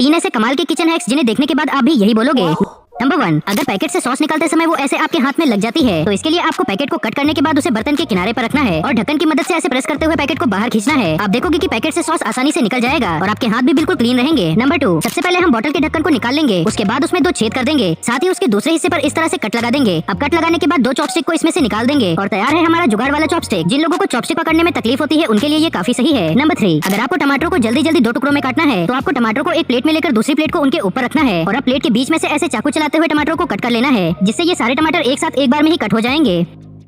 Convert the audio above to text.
3 ऐसे कमाल के किचन हैक्स जिन्हें देखने के बाद आप भी यही बोलोगे। नंबर 1, अगर पैकेट से सॉस निकालते समय वो ऐसे आपके हाथ में लग जाती है तो इसके लिए आपको पैकेट को कट करने के बाद उसे बर्तन के किनारे पर रखना है और ढक्कन की मदद से ऐसे प्रेस करते हुए पैकेट को बाहर खींचना है। आप देखोगे कि पैकेट से सॉस आसानी से निकल जाएगा और आपके हाथ भी बिल्कुल क्लीन रहेंगे। नंबर 2, सबसे पहले हम बोतल के ढक्कन को निकाल लेंगे, उसके बाद उसमें 2 छेद कर देंगे, साथ ही उसके दूसरे हिस्से पर इस तरह से कट लगा देंगे। अब कट लगाने के बाद 2 चॉपस्टिक को इसमें से निकाल देंगे और तैयार है हमारा जुगाड़ वाला चॉपस्टिक। जिन लोगों को चॉपस्टिक पकड़ने में तकलीफ होती है उनके लिए ये काफी सही है। नंबर 3, अगर आपको टमाटरों को जल्दी जल्दी 2 टुकड़ों में काटना है तो आपको टमाटरों को एक प्लेट में लेकर दूसरी प्लेट को उनके ऊपर रखना है और अब प्लेट के बीच में से ऐसे चाकू चलाते हुए टमाटरों को कट कर लेना है, जिससे ये सारे टमाटर एक साथ एक बार में ही कट हो जाएंगे।